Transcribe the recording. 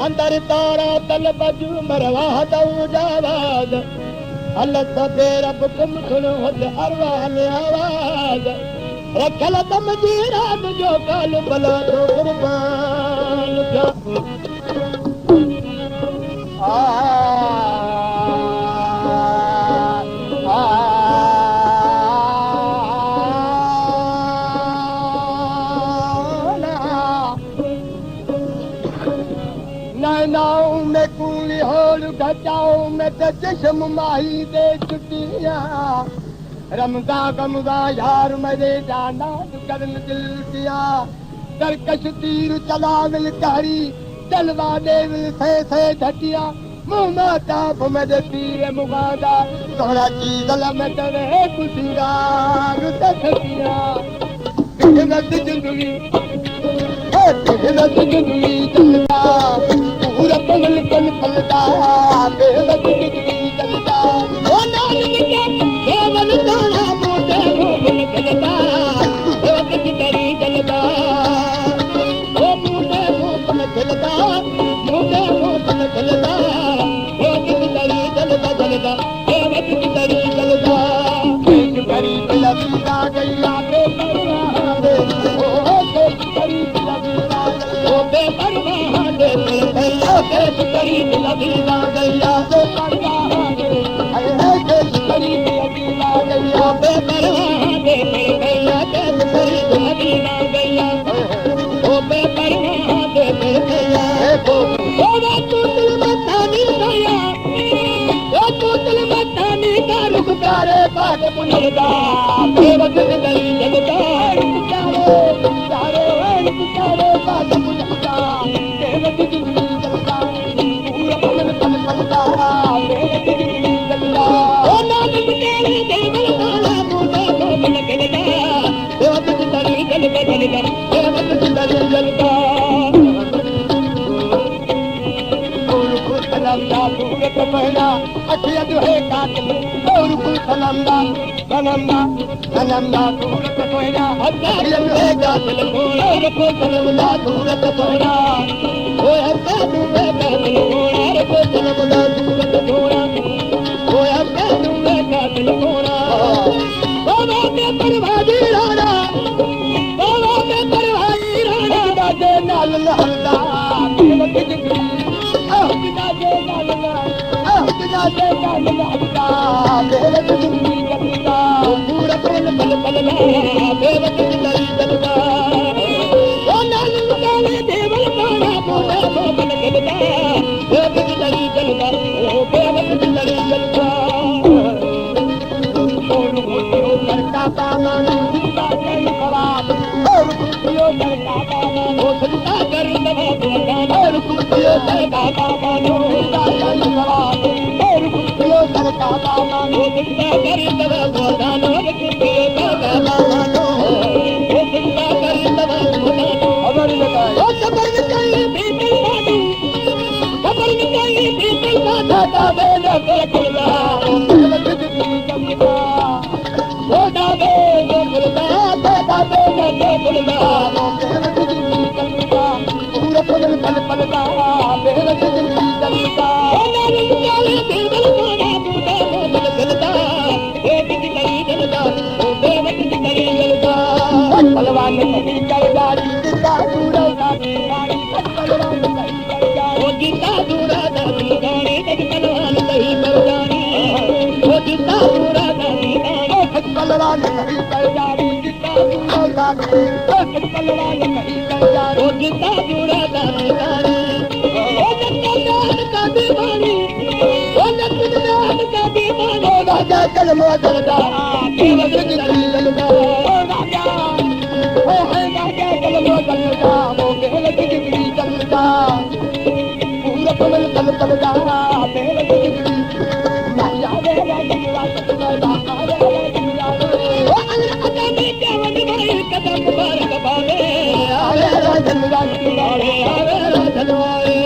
अंदर तारा तल बजू मरवाह दऊ जावाद हलत बे रब कुम सुनो हद अरवाह ने आवाज रखल दम जी रात जो काल भला तो कुर्बान नाऊ में कूली होल घटाओ में तो चश्म माही दे छुट्टियां रमदा गमदा यार मेरे जाना करन दिल दिया तरकश तीर चला मिल कारी चलवा दे मिल से झटिया मुँह माता भुमद तीर मुगादा तोरा चीज में तेरे कुशिंगार तखतिया तिहनत जिंदगी तिहनत जिंदगी चलता पूरा पगल पल पलता बेहद जिंदगी चलता ओ नानक के केवल ताना मोटे मोहन चलता बेहद जिंदगी चलता ओ मोटे मोहन चलता मोटे मोहन चलता बेहद जिंदगी चलता चलता बेहद जिंदगी चलता एक गरीब लबीदा गैया पे परवाह दे ओ गरीब लबीदा ओ बेपरवाह दे गैया पे गरीब लबीदा गैया पे परवाह दे है गरीब लबीदा गैया पे परवाह दे गैया पे गरीब लबीदा गैया ओ बेपरवाह दे गैया ओ तू दिल बतानी गया ओ तू दिल बतानी का रुख करे बात पुनरदा बेवक जिंदगी जगता चारे बात पुनरदा बेवक जिंदगी जगता पूरा पल पल पलता बेवक जिंदगी जगता ओ नानक तेरे देवल ताला मोटा मोहन चलता बेवक जिंदगी जगता चलता बेवक जिंदगी जगता सनमदा सूरत पहना अखियत है कातिल और कुल सनमदा सनमदा सनमदा सूरत पहना अखियत है कातिल और कुल सनमदा सूरत पहना ओ हत्ता तू है कातिल और कुल सनमदा सूरत पहना ओ हत्ता तू है कातिल बाबा में परवादी राणा बाबा में परवादी राणा दादे नाल लहंदा बेवक जिंदगी बेवक जिंदगी चलता पूरा पल पल पलना बेवक जिंदगी चलता ओ नानक काले देवल काना पूरा पल चलता बेवक जिंदगी चलता ओ बेवक जिंदगी चलता और खुशियों करता पाना कर खराब और खुशियों करता पाना वो सुनता कर दवा और खुशियों करता पाना कर खराब करता बाबा नो दिखता कर दवा बोलानो खुशियों करता बाबा नो वो दिखता कर दवा बोलानो खबर लगाए ओ खबर लगाए बीतल बाबू खबर लगाए बीतल बाधा दावे न करला ओ दावे न करला दावे न करला पूरा पल पल पलता बेहद जिंदगी चलता ओ नानक काले देवल काना चलता बेवक जिंदगी चलता ओ बेवक जिंदगी चलता पलवान नहीं कर गाड़ी जिंदा दूरा गाड़ी पलवान नहीं कर गाड़ी ओ जिंदा दूरा गाड़ी गाड़ी तक पलवान नहीं कर गाड़ी ओ जिंदा दूरा गाड़ी गाड़ी पलवान नहीं कर गाड़ी जिंदा दूरा गाड़ी पलवान नहीं कर गाड़ी ओ जिंदा दूरा गाड़ी गाड़ी ओ जन्नत का दीवानी ओ जन्नत का दीवानी राजा कलमा चलता बेवक जिंदगी चलता ओ राजा ओ है राजा कलमा चलता वो बेवक जिंदगी चलता पूरा पल पल चलता बेवक जिंदगी माया बेरा जिंदगी चलता ओ अल्लाह का बेटा वन भाई कदम मुबारक बावे आवे राजन राजन बावे आवे राजन बावे